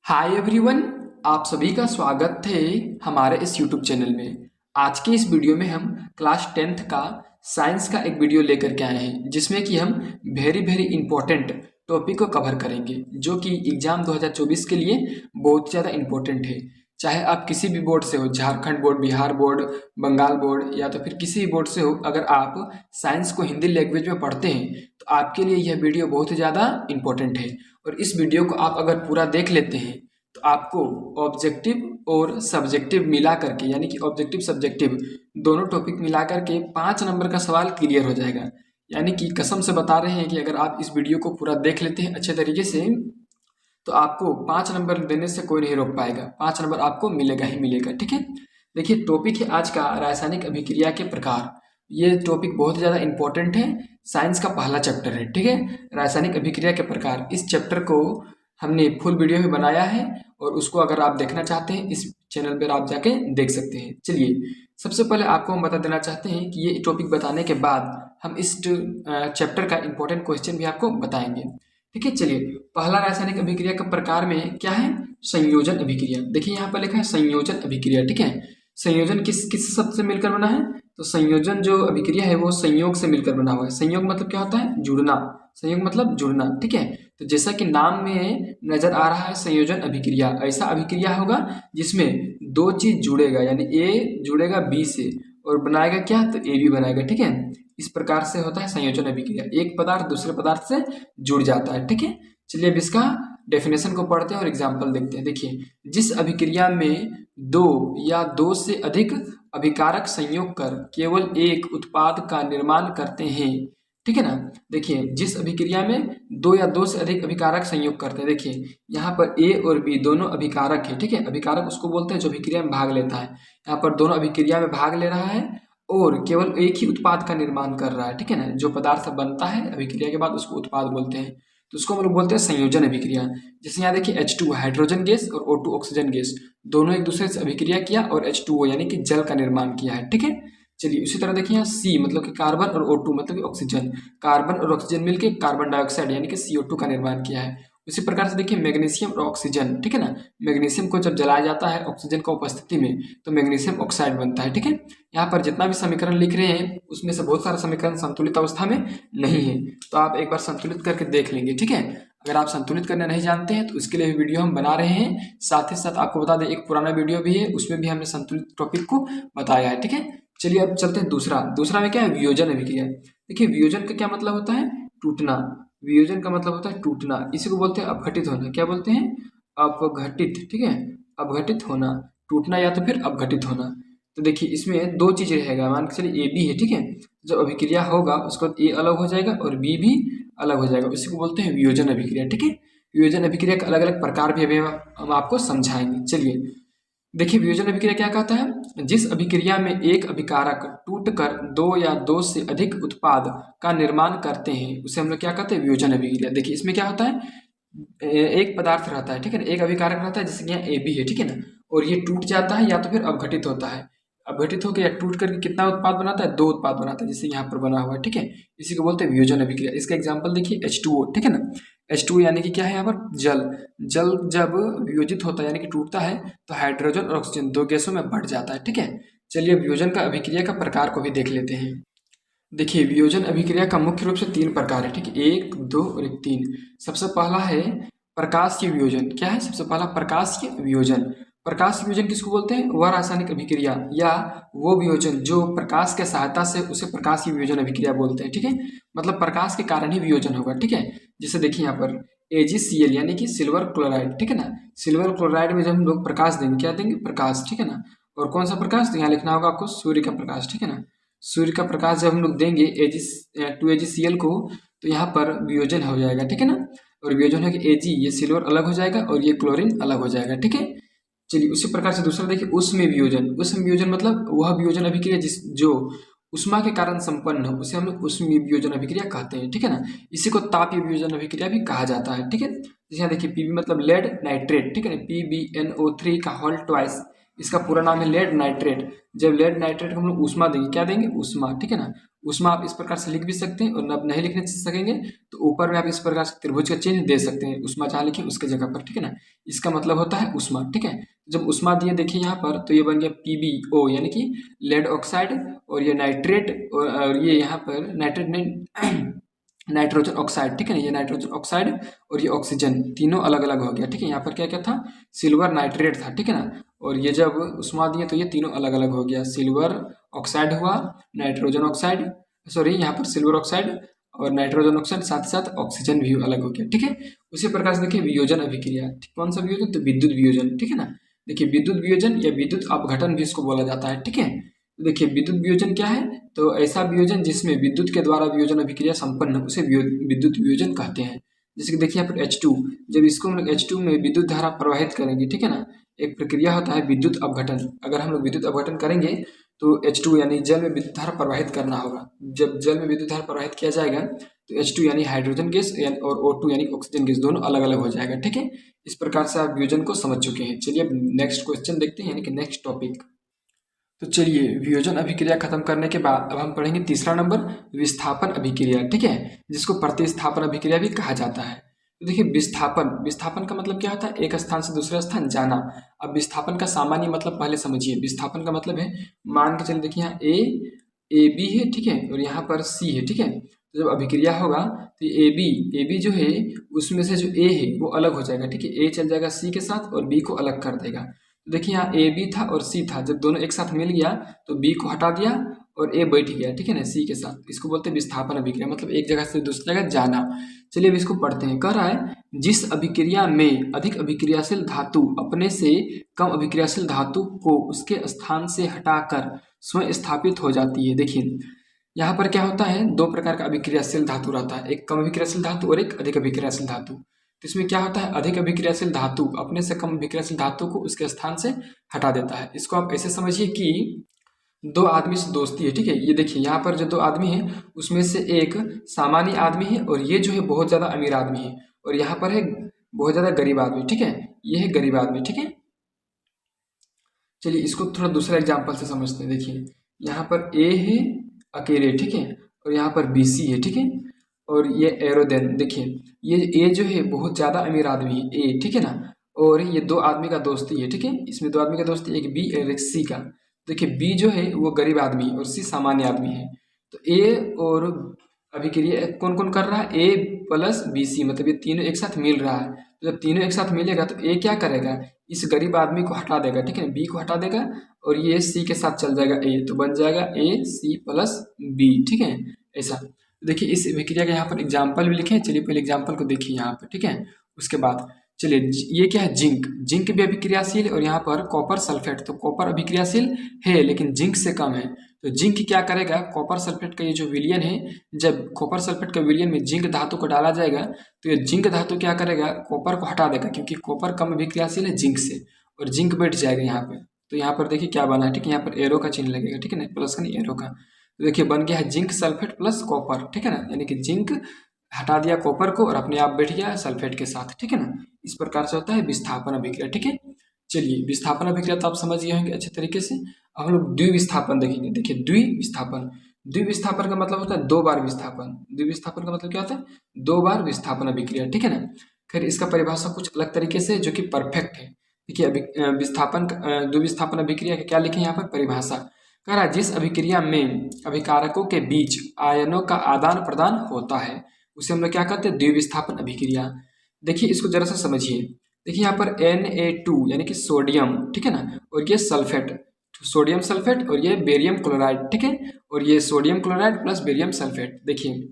Hi everyone, आप सभी का स्वागत है हमारे इस यूट्यूब चैनल में। आज के इस वीडियो में हम क्लास 10th का साइंस का एक वीडियो लेकर के आए हैं जिसमें कि हम वेरी इंपॉर्टेंट टॉपिक को कवर करेंगे जो कि एग्जाम 2024 के लिए बहुत ज़्यादा इम्पोर्टेंट है। चाहे आप किसी भी बोर्ड से हो, Jharkhand board, Bihar board, Bengal board या तो फिर किसी भी बोर्ड से हो, अगर आप साइंस को हिंदी लैंग्वेज में पढ़ते हैं तो आपके लिए यह वीडियो बहुत ही ज़्यादा इम्पोर्टेंट है। और इस वीडियो को आप अगर पूरा देख लेते हैं तो आपको ऑब्जेक्टिव और सब्जेक्टिव मिला करके, यानी कि ऑब्जेक्टिव सब्जेक्टिव दोनों टॉपिक मिला करके 5 नंबर का सवाल क्लियर हो जाएगा। यानी कि कसम से बता रहे हैं कि अगर आप इस वीडियो को पूरा देख लेते हैं अच्छे तरीके से तो आपको 5 नंबर देने से कोई नहीं रोक पाएगा। 5 नंबर आपको मिलेगा ही मिलेगा। ठीक है, देखिए टॉपिक है आज का रासायनिक अभिक्रिया के प्रकार। ये टॉपिक बहुत ज़्यादा इंपॉर्टेंट है, साइंस का पहला चैप्टर है। ठीक है, रासायनिक अभिक्रिया के प्रकार। इस चैप्टर को हमने फुल वीडियो में बनाया है और उसको अगर आप देखना चाहते हैं इस चैनल पर आप जाके देख सकते हैं। चलिए, सबसे पहले आपको हम बता देना चाहते हैं कि ये टॉपिक बताने के बाद हम इस चैप्टर का इंपॉर्टेंट क्वेश्चन भी आपको बताएंगे। ठीक है, चलिए पहला रासायनिक अभिक्रिया का प्रकार में क्या है? संयोजन अभिक्रिया। देखिए यहाँ पर लिखा है संयोजन अभिक्रिया। ठीक है, संयोजन किस किस शब्द से मिलकर बना है? तो संयोजन जो अभिक्रिया है वो संयोग से मिलकर बना हुआ है। संयोग मतलब क्या होता है? जुड़ना। संयोग मतलब जुड़ना। ठीक है, तो जैसा कि नाम में नजर आ रहा है संयोजन अभिक्रिया, ऐसा अभिक्रिया होगा जिसमें दो चीज जुड़ेगा, यानी ए जुड़ेगा बी से और बनाएगा क्या? तो ए बी बनाएगा। ठीक है, इस प्रकार से होता है संयोजन अभिक्रिया, एक पदार्थ दूसरे पदार्थ से जुड़ जाता है। ठीक है, चलिए अब इसका डेफिनेशन को पढ़ते हैं और एग्जाम्पल देखते हैं। देखिए, जिस अभिक्रिया में दो या दो से अधिक अभिकारक संयोग कर केवल एक उत्पाद का निर्माण करते हैं। ठीक है ना, देखिए जिस अभिक्रिया में दो या दो से अधिक अभिकारक संयोग करते हैं, देखिए यहाँ पर ए और बी दोनों अभिकारक है। ठीक है, अभिकारक उसको बोलते हैं जो अभिक्रिया में भाग लेता है। यहाँ पर दोनों अभिक्रिया में भाग ले रहा है और केवल एक ही उत्पाद का निर्माण कर रहा है। ठीक है ना, जो पदार्थ बनता है अभिक्रिया के बाद उसको उत्पाद बोलते हैं, तो उसको हम लोग बोलते हैं संयोजन अभिक्रिया। जैसे यहाँ देखिए H2 हाइड्रोजन गैस और O2 ऑक्सीजन गैस दोनों एक दूसरे से अभिक्रिया किया और H2O यानी कि जल का निर्माण किया है। ठीक है, चलिए उसी तरह देखिए यहाँ C मतलब कि कार्बन और O2 मतलब कि ऑक्सीजन, कार्बन और ऑक्सीजन मिलकर कार्बन डाइऑक्साइड यानी कि CO2 का निर्माण किया है। उसी प्रकार से देखिए मैग्नीशियम और ऑक्सीजन। ठीक है ना, मैग्नीशियम को जब जलाया जाता है ऑक्सीजन की उपस्थिति में तो मैग्नीशियम ऑक्साइड बनता है। ठीक है, यहाँ पर जितना भी समीकरण लिख रहे हैं उसमें से बहुत सारे समीकरण संतुलित अवस्था में नहीं है, तो आप एक बार संतुलित करके देख लेंगे। ठीक है, अगर आप संतुलित करना नहीं जानते हैं तो उसके लिए वीडियो हम बना रहे हैं। साथ ही साथ आपको बता दें एक पुराना वीडियो भी है, उसमें भी हमने संतुलित टॉपिक को बताया है। ठीक है, चलिए अब चलते हैं दूसरा में क्या है? वियोजन अभिक्रिया। देखिए वियोजन का क्या मतलब होता है? टूटना। वियोजन का मतलब होता है टूटना, इसी को बोलते हैं अपघटित होना। क्या बोलते हैं? अपघटित। ठीक है, अपघटित होना, टूटना या तो फिर अपघटित होना। तो देखिए इसमें दो चीज रहेगा, मान के चलिए ए बी है। ठीक है, जब अभिक्रिया होगा उसके बाद ए अलग हो जाएगा और बी भी अलग हो जाएगा, इसी को बोलते हैं वियोजन अभिक्रिया। ठीक है, वियोजन अभिक्रिया के अलग अलग प्रकार भी अभी हम आपको समझाएंगे। चलिए देखिए वियोजन अभिक्रिया क्या कहता है? जिस अभिक्रिया में एक अभिकारक टूटकर दो या दो से अधिक उत्पाद का निर्माण करते हैं उसे हम लोग क्या कहते हैं? वियोजन अभिक्रिया। देखिए इसमें क्या होता है? एक पदार्थ रहता है। ठीक है ना, एक अभिकारक रहता है जैसे कि यहाँ ए बी है। ठीक है ना, और ये टूट जाता है या तो फिर अपघटित होता है। अपघटित होकर या टूट करके कितना उत्पाद बनाता है? दो उत्पाद बनाता है, जैसे यहाँ पर बना हुआ है। ठीक है, इसी को बोलते हैं वियोजन अभिक्रिया। इसका एग्जाम्पल देखिए H2O। ठीक है ना, H2O यानी कि क्या है यहाँ पर? जल। जल जब वियोजित होता है यानी कि टूटता है तो हाइड्रोजन और ऑक्सीजन दो गैसों में बढ़ जाता है। ठीक है, चलिए वियोजन का अभिक्रिया का प्रकार को भी देख लेते हैं। देखिए वियोजन अभिक्रिया का मुख्य रूप से 3 प्रकार है। ठीक है, 1, 2 और 3। सबसे पहला है प्रकाशीय वियोजन। क्या है सबसे पहला? प्रकाशीय वियोजन। प्रकाश वियोजन किसको बोलते हैं? वह रासायनिक अभिक्रिया या वो वियोजन जो प्रकाश के सहायता से उसे प्रकाशीय वियोजन अभिक्रिया बोलते हैं। ठीक है, मतलब प्रकाश के कारण ही वियोजन होगा। ठीक है, जैसे देखिए यहाँ पर AgCl यानी कि सिल्वर क्लोराइड। ठीक है ना, सिल्वर क्लोराइड में जब हम लोग प्रकाश देंगे, क्या देंगे? प्रकाश। ठीक है ना, और कौन सा प्रकाश? तो यहाँ लिखना होगा आपको सूर्य का प्रकाश। ठीक है ना, सूर्य का प्रकाश जब हम लोग देंगे AgCl को तो यहाँ पर वियोजन हो जाएगा। ठीक है ना, और वियोजन है कि Ag ये सिल्वर अलग हो जाएगा और ये क्लोरीन अलग हो जाएगा। ठीक है, चलिए उसी प्रकार से दूसरा देखिए उष्म वियोजन। उष्म वियोजन मतलब वह वियोजन अभिक्रिया जो उष्मा के कारण संपन्न हो उसे हम लोग उष्म वियोजन अभिक्रिया कहते हैं। ठीक है ना, इसी को तापीय वियोजन अभिक्रिया भी कहा जाता है। ठीक है, जैसे यहाँ देखिए Pb मतलब लेड नाइट्रेट। ठीक है ना, PbNO3 का होल ट्वाइस, इसका पूरा नाम है लेड नाइट्रेट। जब लेड नाइट्रेट को हम लोग ऊष्मा देंगे, क्या देंगे, ऊष्मा, ठीक है ना। ऊष्मा आप इस प्रकार से लिख भी सकते हैं, और अब नहीं लिखने सकेंगे तो ऊपर में आप इस प्रकार से त्रिभुज का चिन्ह दे सकते हैं, ऊष्मा जहाँ लिखें उसके जगह पर, ठीक है ना। इसका मतलब होता है ऊष्मा, ठीक है। जब ऊष्मा दिए देखिए यहाँ पर, तो ये बन गया PbO यानी कि लेड ऑक्साइड, और ये नाइट्रेट, और ये यहाँ पर नाइट्रेट नहीं नाइट्रोजन ऑक्साइड, ठीक है ना। ये नाइट्रोजन ऑक्साइड और ये ऑक्सीजन तीनों अलग अलग हो गया, ठीक है। यहाँ पर क्या क्या था, सिल्वर नाइट्रेट था, ठीक है ना। और ये जब उष्मा दिए तो ये तीनों अलग अलग हो गया, सिल्वर ऑक्साइड हुआ, नाइट्रोजन ऑक्साइड, सॉरी यहाँ पर सिल्वर ऑक्साइड और नाइट्रोजन ऑक्साइड, साथ साथ ऑक्सीजन भी अलग हो गया, ठीक है। उसी प्रकार से देखिए वियोजन अभिक्रिया, कौन सा वियोजन, तो विद्युत वियोजन, ठीक है ना। देखिए विद्युत वियोजन या विद्युत अपघटन भी इसको बोला जाता है, ठीक है। देखिए विद्युत वियोजन क्या है, तो ऐसा वियोजन जिसमें विद्युत के द्वारा वियोजन अभिक्रिया संपन्न हो, उसे विद्युत वियोजन कहते हैं। जैसे कि देखिए यहाँ पर H2, जब इसको हम लोग H2 में विद्युत धारा प्रवाहित करेंगे, ठीक है ना, एक प्रक्रिया होता है विद्युत अपघटन। अगर हम लोग विद्युत अपघटन करेंगे तो H2 यानी जल में विद्युत धारा प्रवाहित करना होगा। जब जल में विद्युत धारा प्रवाहित किया जाएगा तो H2 यानी हाइड्रोजन गैस और O2 यानी ऑक्सीजन गैस दोनों अलग अलग हो जाएगा, ठीक है। इस प्रकार से आप वियोजन को समझ चुके हैं। चलिए अब नेक्स्ट क्वेश्चन देखते हैं, यानी कि नेक्स्ट टॉपिक। तो चलिए वियोजन अभिक्रिया खत्म करने के बाद अब हम पढ़ेंगे तीसरा नंबर, विस्थापन अभिक्रिया, ठीक है, जिसको प्रतिस्थापन अभिक्रिया भी कहा जाता है। तो देखिए विस्थापन, विस्थापन का मतलब क्या होता है, एक स्थान से दूसरे स्थान जाना। अब विस्थापन का सामान्य मतलब पहले समझिए। विस्थापन का मतलब है, मान के चलिए देखिए यहाँ ए बी है, ठीक है, और यहाँ पर सी है, ठीक है। तो जब अभिक्रिया होगा तो ए बी जो है उसमें से जो ए है वो अलग हो जाएगा, ठीक है। ए चल जाएगा सी के साथ और बी को अलग कर देगा। तो देखिए यहाँ ए बी था और सी था, जब दोनों एक साथ मिल गया तो बी को हटा दिया और ए बैठ गया, ठीक है ना, सी के साथ। इसको बोलते हैं विस्थापन अभिक्रिया, मतलब एक जगह से दूसरी जगह जाना। चलिए अब इसको पढ़ते हैं। कह रहा है जिस अभिक्रिया में अधिक अभिक्रियाशील धातु अपने से कम अभिक्रियाशील धातु को उसके स्थान से हटाकर स्वयं स्थापित हो जाती है। देखिए यहाँ पर क्या होता है, दो प्रकार का अभिक्रियाशील धातु रहता है, एक कम अभिक्रियाशील धातु और एक अधिक अभिक्रियाशील धातु। तो इसमें क्या होता है, अधिक अभिक्रियाशील धातु अपने से कम अभिक्रियाशील धातु को उसके स्थान से हटा देता है। इसको आप ऐसे समझिए कि दो आदमी से दोस्ती है, ठीक है। ये देखिए यहाँ पर जो दो आदमी हैं उसमें से एक सामान्य आदमी है और ये जो है बहुत ज़्यादा अमीर आदमी है, और यहाँ पर है बहुत ज़्यादा गरीब आदमी, ठीक है। ये है गरीब आदमी, ठीक है। चलिए इसको थोड़ा दूसरा एग्जाम्पल से समझते हैं। देखिए यहाँ पर ए है अकेले, ठीक है, और यहाँ पर BC है, ठीक है, और ये एरोदेन। देखिए ये ए जो है बहुत ज़्यादा अमीर आदमी है, ए, ठीक है ना, और ये दो आदमी का दोस्ती है, ठीक है। इसमें दो आदमी का दोस्ती, एक बी और एक सी का। देखिए बी जो है वो गरीब आदमी और सी सामान्य आदमी है। तो ए और अभिक्रिया कौन कौन कर रहा है, ए प्लस BC, मतलब ये तीनों एक साथ मिल रहा है। तो जब तीनों एक साथ मिलेगा तो ए क्या करेगा, इस गरीब आदमी को हटा देगा, ठीक है, बी को हटा देगा और ये सी के साथ चल जाएगा ए, तो बन जाएगा AC प्लस B, ठीक है, ऐसा। देखिए इस अभिक्रिया का यहाँ पर एग्जाम्पल भी लिखे। चलिए पहले एग्जाम्पल को देखिए यहाँ पर, ठीक है। उसके बाद चलिए ये क्या है, जिंक। जिंक भी अभिक्रियाशील है, और यहाँ पर कॉपर सल्फेट, तो कॉपर अभिक्रियाशील है लेकिन जिंक से कम है। तो जिंक क्या करेगा, कॉपर सल्फेट का ये जो विलयन है, जब कॉपर सल्फेट का विलयन में जिंक धातु को डाला जाएगा तो ये जिंक धातु क्या करेगा, कॉपर को हटा देगा, क्योंकि कॉपर कम अभिक्रियाशील है जिंक से, और जिंक बैठ जाएगा यहाँ पे। तो यहाँ पर देखिए क्या बना है, ठीक है, यहाँ पर एरो का चिन्ह लगेगा, ठीक है ना, प्लस का नहीं एरो का। तो देखिए बन गया है जिंक सल्फेट प्लस कॉपर, ठीक है ना, यानी कि जिंक हटा दिया कॉपर को और अपने आप बैठ गया सल्फेट के साथ, ठीक है ना। इस प्रकार से होता है विस्थापन अभिक्रिया, ठीक है। चलिए विस्थापन अभिक्रिया तो आप समझ गए होंगे अच्छे तरीके से। अब हम लोग द्विविस्थापन देखेंगे। देखिए द्विविस्थापन, द्विविस्थापन का मतलब होता है दो बार विस्थापन। द्विविस्थापन का मतलब क्या होता है, दो बार विस्थापन अभिक्रिया, ठीक है ना। फिर इसका परिभाषा कुछ अलग तरीके से जो कि परफेक्ट है। देखिए विस्थापन द्विविस्थापन अभिक्रिया का क्या लिखे यहाँ पर परिभाषा। कह रहा है जिस अभिक्रिया में अभिकारकों के बीच आयनों का आदान प्रदान होता है उसे हम लोग क्या कहते हैं, द्विविस्थापन अभिक्रिया। देखिए इसको जरा सा समझिए। देखिए यहाँ पर Na2 यानी कि सोडियम, ठीक है ना, और ये सल्फेट, सोडियम सल्फेट, और ये बेरियम क्लोराइड, ठीक है, और ये sodium chloride plus barium sulphate. देखिए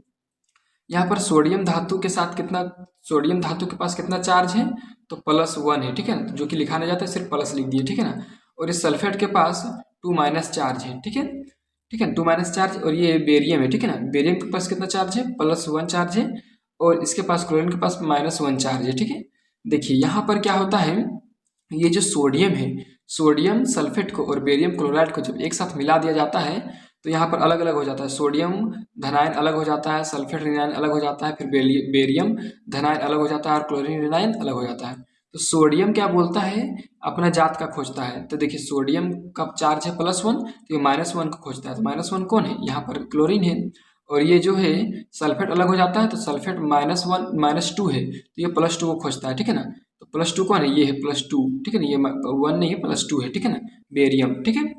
यहाँ पर सोडियम धातु के साथ कितना, सोडियम धातु के पास कितना चार्ज है, तो +1 है, ठीक है ना, जो कि लिखा नहीं जाता है, सिर्फ प्लस लिख दिए, ठीक है ना। और इस सल्फेट के पास 2- चार्ज है, ठीक है, ठीक है, 2- चार्ज। और ये बेरियम है, ठीक है ना, बेरियम के पास कितना चार्ज है, +1 चार्ज है, और इसके पास क्लोरीन के पास -1 चार्ज है, ठीक है। देखिए यहाँ पर क्या होता है, ये जो सोडियम है, सोडियम सल्फेट को और बेरियम क्लोराइड को जब एक साथ मिला दिया जाता है तो यहाँ पर अलग अलग हो जाता है, सोडियम धनायन अलग हो जाता है, सल्फेट ऋणायन अलग हो जाता है, फिर बेरियम धनायन अलग हो जाता है और क्लोरीन ऋणायन अलग हो जाता है। तो सोडियम क्या बोलता है, अपना जात का खोजता है। तो देखिए सोडियम का चार्ज है +1, तो ये -1 को खोजता है। तो -1 कौन है, यहाँ पर क्लोरीन है। और ये जो है सल्फेट अलग हो जाता है, तो सल्फेट -1 -2 है, तो ये +2 को खोजता है, ठीक है ना। तो +2 कौन है, ये है +2, ठीक है ना, ये 1 नहीं है, +2 है, ठीक है ना, बेरियम, ठीक है।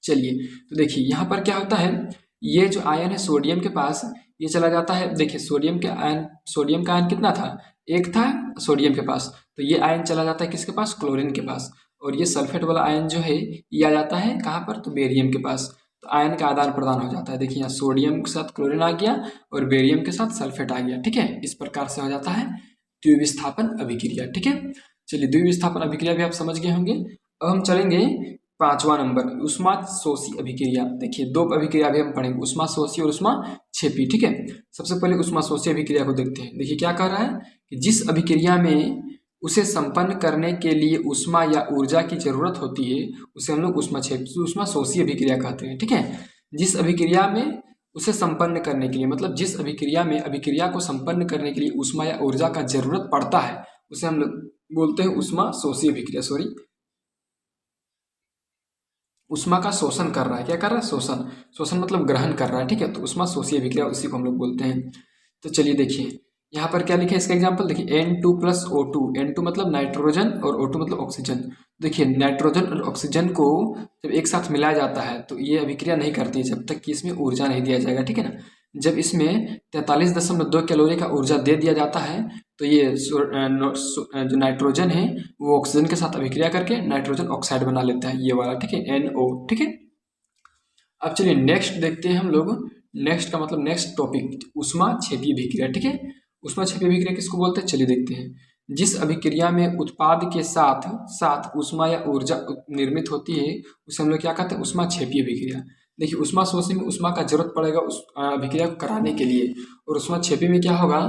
चलिए, तो देखिए यहाँ पर क्या होता है, ये जो आयन है सोडियम के पास, ये चला जाता है। देखिए सोडियम का आयन कितना था, एक था सोडियम के पास, तो ये आयन चला जाता है किसके पास, क्लोरीन के पास। और ये सल्फेट वाला आयन जो है ये आ जाता है कहाँ पर, तो बेरियम के पास। तो आयन का आदान प्रदान हो जाता है। देखिए यहाँ सोडियम के साथ क्लोरीन आ गया और बेरियम के साथ सल्फेट आ गया, ठीक है। इस प्रकार से हो जाता है द्विविस्थापन अभिक्रिया, ठीक है। चलिए, द्विविस्थापन अभिक्रिया भी आप समझ गए होंगे। अब हम चलेंगे 5वां नंबर, ऊष्माशोषी अभिक्रिया। देखिए 2 अभिक्रिया भी हम पढ़ेंगे, ऊष्माशोषी और ऊष्माक्षेपी, ठीक है। सबसे पहले ऊष्माशोषी अभिक्रिया को देखते हैं। देखिए क्या कह रहा है कि जिस अभिक्रिया में उसे संपन्न करने के लिए ऊष्मा या ऊर्जा की जरूरत होती है उसे हम लोग ऊष्माशोषी अभिक्रिया कहते हैं, ठीक है। जिस अभिक्रिया में उसे संपन्न करने के लिए, मतलब जिस अभिक्रिया में अभिक्रिया को संपन्न करने के लिए ऊष्मा या ऊर्जा का जरूरत पड़ता है उसे हम लोग बोलते हैं ऊष्माशोषी अभिक्रिया। ऊष्मा का शोषण कर रहा है, क्या कर रहा है, शोषण मतलब ग्रहण कर रहा है, ठीक है। तो ऊष्माशोषी अभिक्रिया उसी को हम लोग बोलते हैं। तो चलिए देखिए यहाँ पर क्या लिखा है, इसका एग्जांपल देखिए N2 + O2। N2 मतलब नाइट्रोजन और O2 मतलब ऑक्सीजन। देखिए नाइट्रोजन और ऑक्सीजन को जब एक साथ मिलाया जाता है तो ये अभिक्रिया नहीं करती है जब तक कि इसमें ऊर्जा नहीं दिया जाएगा, ठीक है ना। जब इसमें 43.2 कैलोरी का ऊर्जा दे दिया जाता है तो ये जो नाइट्रोजन है वो ऑक्सीजन के साथ अभिक्रिया करके नाइट्रोजन ऑक्साइड बना लेता है, ये वाला, ठीक है, NO, ठीक है। अब चलिए नेक्स्ट देखते हैं हम लोग। नेक्स्ट का मतलब नेक्स्ट टॉपिक ऊष्माक्षेपी अभिक्रिया, ठीक है। ऊष्माक्षेपी अभिक्रिया किसको बोलते हैं, चलिए देखते हैं। जिस अभिक्रिया में उत्पाद के साथ साथ ऊष्मा या ऊर्जा निर्मित होती है उसे हम लोग क्या कहते हैं, ऊष्माक्षेपी अभिक्रिया। देखिए ऊष्माशोषी में ऊष्मा का जरूरत पड़ेगा उस अभिक्रिया को कराने के लिए, और ऊष्माक्षेपी में क्या होगा,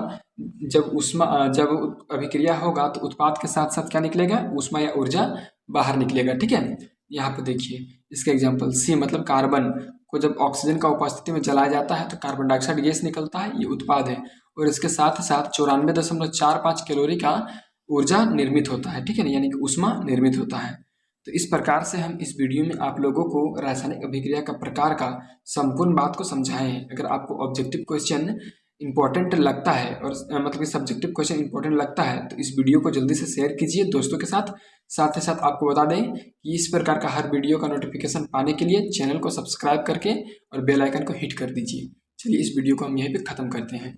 जब अभिक्रिया होगा तो उत्पाद के साथ साथ क्या निकलेगा, ऊष्मा या ऊर्जा बाहर निकलेगा, ठीक है। यहाँ पे देखिए इसका एग्जांपल C मतलब कार्बन को जब ऑक्सीजन का उपस्थिति में जलाया जाता है तो कार्बन डाइऑक्साइड गैस निकलता है, ये उत्पाद है। और इसके साथ साथ 94.45 कैलोरी का ऊर्जा निर्मित होता है, ठीक है ना, यानी कि ऊष्मा निर्मित होता है। तो इस प्रकार से हम इस वीडियो में आप लोगों को रासायनिक अभिक्रिया का प्रकार का संपूर्ण बात को समझाए हैं। अगर आपको ऑब्जेक्टिव क्वेश्चन इंपॉर्टेंट लगता है और मतलब कि सब्जेक्टिव क्वेश्चन इंपॉर्टेंट लगता है तो इस वीडियो को जल्दी से शेयर कीजिए दोस्तों के साथ। साथ ही साथ आपको बता दें कि इस प्रकार का हर वीडियो का नोटिफिकेशन पाने के लिए चैनल को सब्सक्राइब करके और बेल आइकन को हिट कर दीजिए। चलिए इस वीडियो को हम यहीं पे ख़त्म करते हैं।